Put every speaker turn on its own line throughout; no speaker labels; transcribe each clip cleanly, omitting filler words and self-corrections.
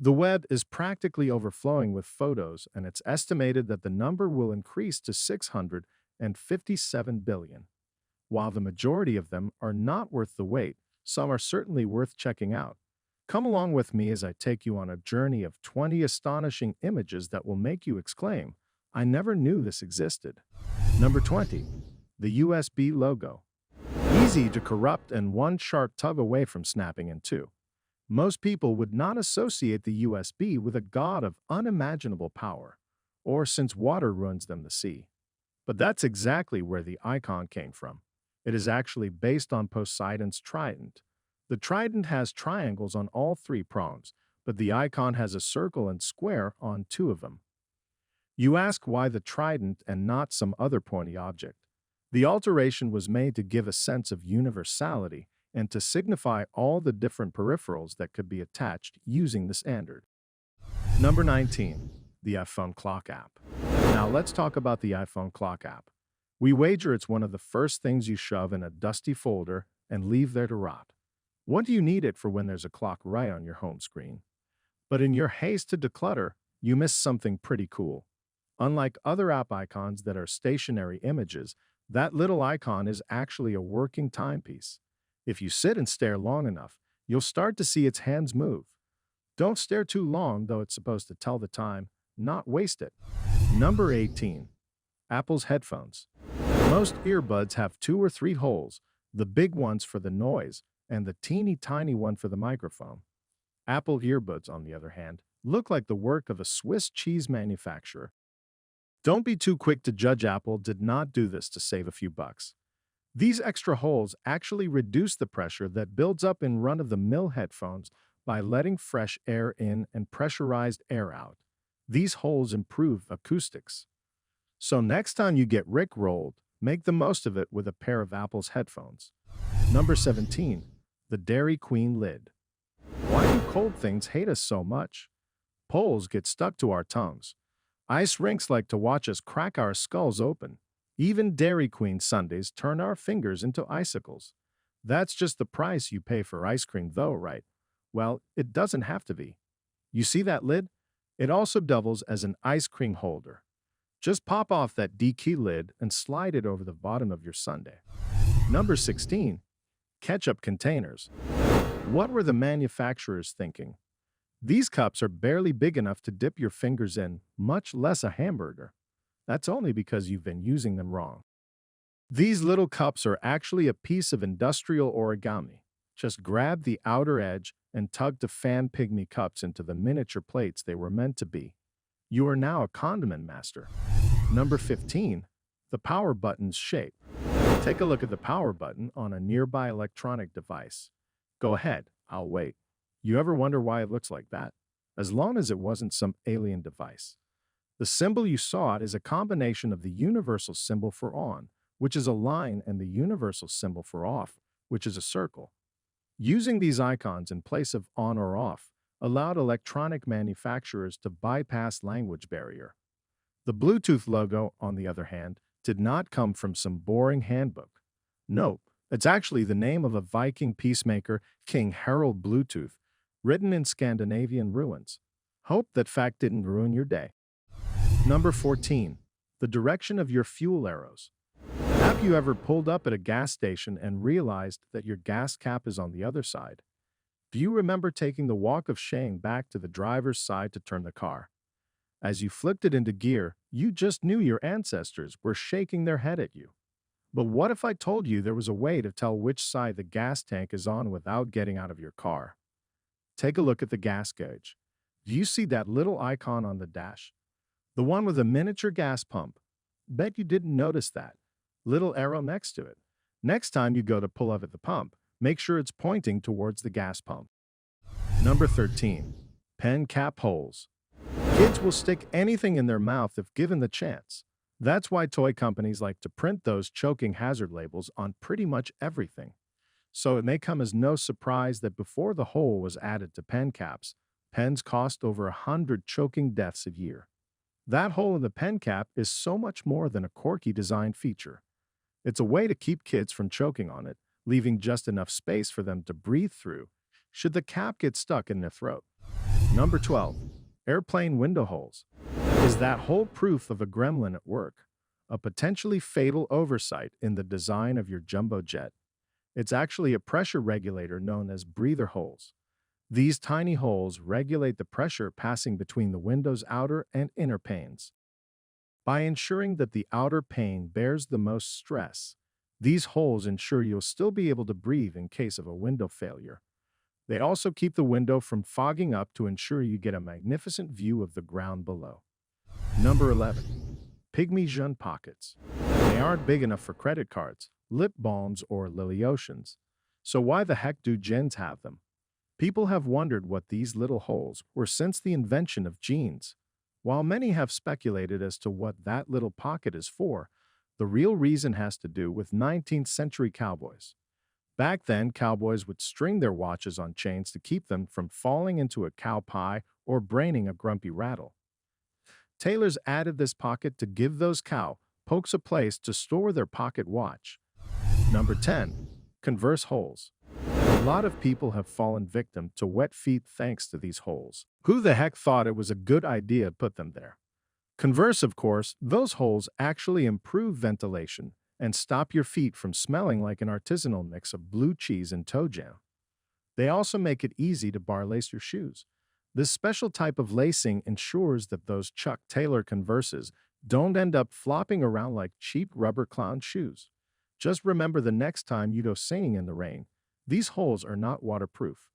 The web is practically overflowing with photos, and it's estimated that the number will increase to 657 billion. While the majority of them are not worth the wait, some are certainly worth checking out. Come along with me as I take you on a journey of 20 astonishing images that will make you exclaim, I never knew this existed. Number 20. The USB logo. Easy to corrupt and one sharp tug away from snapping in two. Most people would not associate the USB with a god of unimaginable power, or since water ruins them the sea. But that's exactly where the icon came from. It is actually based on Poseidon's trident. The trident has triangles on all three prongs, but the icon has a circle and square on two of them. You ask why the trident and not some other pointy object. The alteration was made to give a sense of universality and to signify all the different peripherals that could be attached using the standard. Number 19. The iPhone Clock app. Now let's talk about the iPhone Clock app. We wager it's one of the first things you shove in a dusty folder and leave there to rot. What do you need it for when there's a clock right on your home screen? But in your haste to declutter, you miss something pretty cool. Unlike other app icons that are stationary images, that little icon is actually a working timepiece. If you sit and stare long enough, you'll start to see its hands move. Don't stare too long, though it's supposed to tell the time, not waste it. Number 18. Apple's headphones. Most earbuds have two or three holes, the big ones for the noise and the teeny tiny one for the microphone. Apple earbuds, on the other hand, look like the work of a Swiss cheese manufacturer. Don't be too quick to judge. Apple did not do this to save a few bucks. These extra holes actually reduce the pressure that builds up in run-of-the-mill headphones by letting fresh air in and pressurized air out. These holes improve acoustics. So next time you get rickrolled, make the most of it with a pair of Apple's headphones. Number 17. The Dairy Queen lid. Why do cold things hate us so much? Poles get stuck to our tongues. Ice rinks like to watch us crack our skulls open. Even Dairy Queen sundaes turn our fingers into icicles. That's just the price you pay for ice cream though, right? Well, it doesn't have to be. You see that lid? It also doubles as an ice cream holder. Just pop off that DK lid and slide it over the bottom of your sundae. Number 16. Ketchup containers. What were the manufacturers thinking? These cups are barely big enough to dip your fingers in, much less a hamburger. That's only because you've been using them wrong. These little cups are actually a piece of industrial origami. Just grab the outer edge and tug to fan Pygmy cups into the miniature plates they were meant to be. You are now a condiment master. Number 15. The power button's shape. Take a look at the power button on a nearby electronic device. Go ahead, I'll wait. You ever wonder why it looks like that? As long as it wasn't some alien device. The symbol you saw is a combination of the universal symbol for on, which is a line, and the universal symbol for off, which is a circle. Using these icons in place of on or off allowed electronic manufacturers to bypass language barrier. The Bluetooth logo, on the other hand, did not come from some boring handbook. Nope, it's actually the name of a Viking peacemaker, King Harald Bluetooth, written in Scandinavian ruins. Hope that fact didn't ruin your day. Number 14. The direction of your fuel arrows. Have you ever pulled up at a gas station and realized that your gas cap is on the other side? Do you remember taking the walk of shame back to the driver's side to turn the car? As you flipped it into gear, you just knew your ancestors were shaking their head at you. But what if I told you there was a way to tell which side the gas tank is on without getting out of your car? Take a look at the gas gauge. Do you see that little icon on the dash? The one with a miniature gas pump. Bet you didn't notice that little arrow next to it. Next time you go to pull up at the pump, make sure it's pointing towards the gas pump. Number 13. Pen cap holes. Kids will stick anything in their mouth if given the chance. That's why toy companies like to print those choking hazard labels on pretty much everything. So it may come as no surprise that before the hole was added to pen caps, pens cost over 100 choking deaths a year. That hole in the pen cap is so much more than a quirky design feature. It's a way to keep kids from choking on it, leaving just enough space for them to breathe through should the cap get stuck in their throat. Number 12. Airplane window holes. Is that hole proof of a gremlin at work? A potentially fatal oversight in the design of your jumbo jet. It's actually a pressure regulator known as breather holes. These tiny holes regulate the pressure passing between the window's outer and inner panes. By ensuring that the outer pane bears the most stress, these holes ensure you'll still be able to breathe in case of a window failure. They also keep the window from fogging up to ensure you get a magnificent view of the ground below. Number 11. Pygmy jean pockets. They aren't big enough for credit cards, lip balms, or lily oceans. So why the heck do jeans have them? People have wondered what these little holes were since the invention of jeans. While many have speculated as to what that little pocket is for, the real reason has to do with 19th century cowboys. Back then, cowboys would string their watches on chains to keep them from falling into a cow pie or braining a grumpy rattle. Tailors added this pocket to give those cow pokes a place to store their pocket watch. Number 10. Converse Holes. A lot of people have fallen victim to wet feet thanks to these holes. Who the heck thought it was a good idea to put them there? Converse, of course, those holes actually improve ventilation and stop your feet from smelling like an artisanal mix of blue cheese and toe jam. They also make it easy to bar lace your shoes. This special type of lacing ensures that those Chuck Taylor Converses don't end up flopping around like cheap rubber clown shoes. Just remember the next time you go singing in the rain, these holes are not waterproof.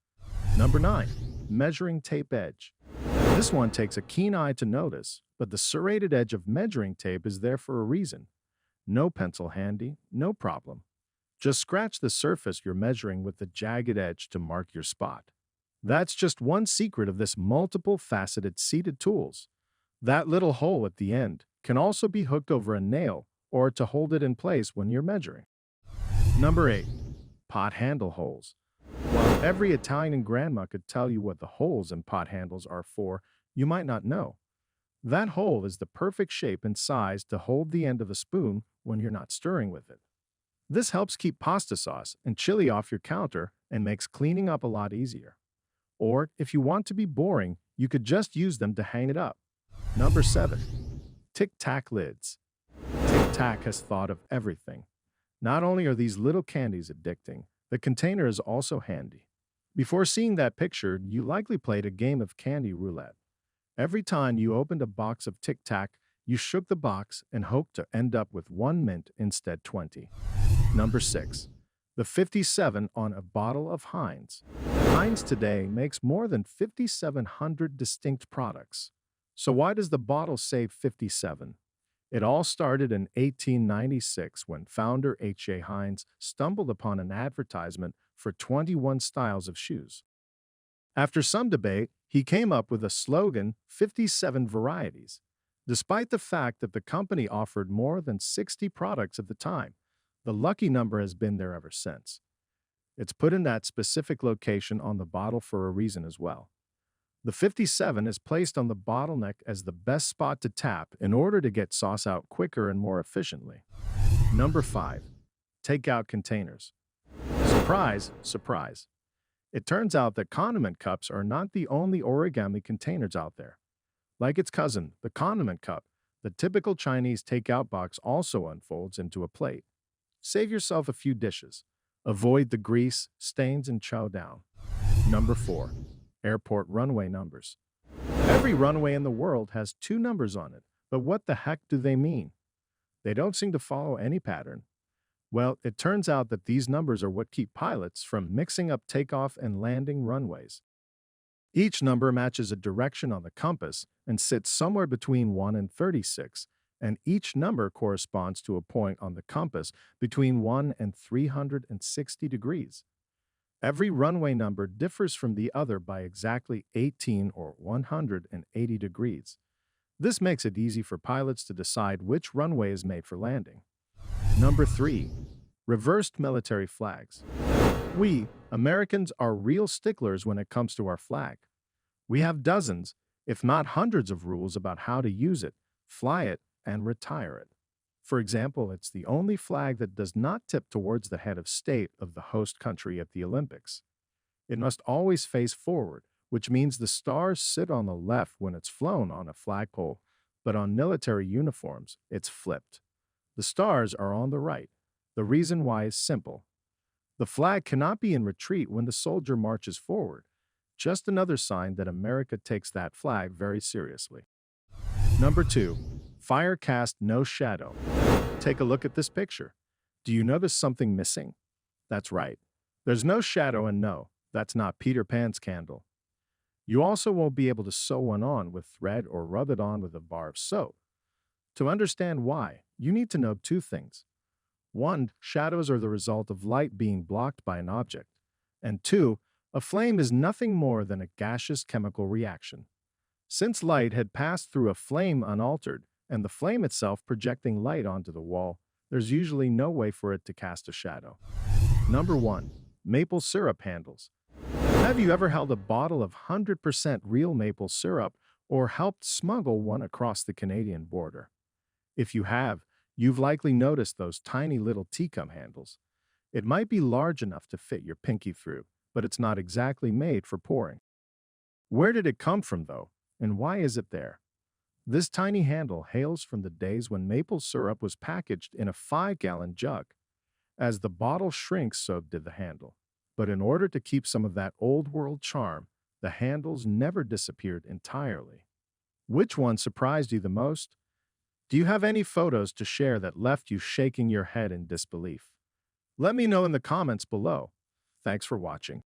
Number 9. Measuring tape edge. This one takes a keen eye to notice, but the serrated edge of measuring tape is there for a reason. No pencil handy, no problem. Just scratch the surface you're measuring with the jagged edge to mark your spot. That's just one secret of this multiple-faceted seated tools. That little hole at the end can also be hooked over a nail or to hold it in place when you're measuring. Number 8. Pot handle holes. While every Italian grandma could tell you what the holes in pot handles are for, you might not know. That hole is the perfect shape and size to hold the end of a spoon when you're not stirring with it. This helps keep pasta sauce and chili off your counter and makes cleaning up a lot easier. Or, if you want to be boring, you could just use them to hang it up. Number 7. Tic-Tac Lids. Tic-Tac has thought of everything. Not only are these little candies addicting, the container is also handy. Before seeing that picture, you likely played a game of candy roulette. Every time you opened a box of Tic-Tac, you shook the box and hoped to end up with 1 mint instead 20. Number 6. The 57 on a bottle of Heinz. Heinz today makes more than 5,700 distinct products. So why does the bottle say 57? It all started in 1896 when founder H.A. Heinz stumbled upon an advertisement for 21 styles of shoes. After some debate, he came up with a slogan, 57 varieties. Despite the fact that the company offered more than 60 products at the time, the lucky number has been there ever since. It's put in that specific location on the bottle for a reason as well. The 57 is placed on the bottleneck as the best spot to tap in order to get sauce out quicker and more efficiently. Number 5. Takeout Containers. Surprise, surprise. It turns out that condiment cups are not the only origami containers out there. Like its cousin, the condiment cup, the typical Chinese takeout box also unfolds into a plate. Save yourself a few dishes. Avoid the grease, stains, and chow down. Number 4. Airport runway numbers. Every runway in the world has 2 numbers on it, but what the heck do they mean? They don't seem to follow any pattern. Well, it turns out that these numbers are what keep pilots from mixing up takeoff and landing runways. Each number matches a direction on the compass and sits somewhere between 1 and 36, and each number corresponds to a point on the compass between 1 and 360 degrees. Every runway number differs from the other by exactly 18 or 180 degrees. This makes it easy for pilots to decide which runway is made for landing. Number 3. Reversed military flags. We, Americans, are real sticklers when it comes to our flag. We have dozens, if not hundreds of rules about how to use it, fly it, and retire it. For example, it's the only flag that does not tip towards the head of state of the host country at the Olympics. It must always face forward, which means the stars sit on the left when it's flown on a flagpole, but on military uniforms, it's flipped. The stars are on the right. The reason why is simple. The flag cannot be in retreat when the soldier marches forward. Just another sign that America takes that flag very seriously. Number 2. Fire cast no shadow. Take a look at this picture. Do you notice something missing? That's right. There's no shadow, and no, that's not Peter Pan's candle. You also won't be able to sew one on with thread or rub it on with a bar of soap. To understand why, you need to know two things. One, shadows are the result of light being blocked by an object. And two, a flame is nothing more than a gaseous chemical reaction. Since light had passed through a flame unaltered, and the flame itself projecting light onto the wall, there's usually no way for it to cast a shadow. Number 1. Maple syrup handles. Have you ever held a bottle of 100% real maple syrup or helped smuggle one across the Canadian border? If you have, you've likely noticed those tiny little teacup handles. It might be large enough to fit your pinky through, but it's not exactly made for pouring. Where did it come from, though, and why is it there? This tiny handle hails from the days when maple syrup was packaged in a 5-gallon jug. As the bottle shrinks, so did the handle. But in order to keep some of that old-world charm, the handles never disappeared entirely. Which one surprised you the most? Do you have any photos to share that left you shaking your head in disbelief? Let me know in the comments below. Thanks for watching.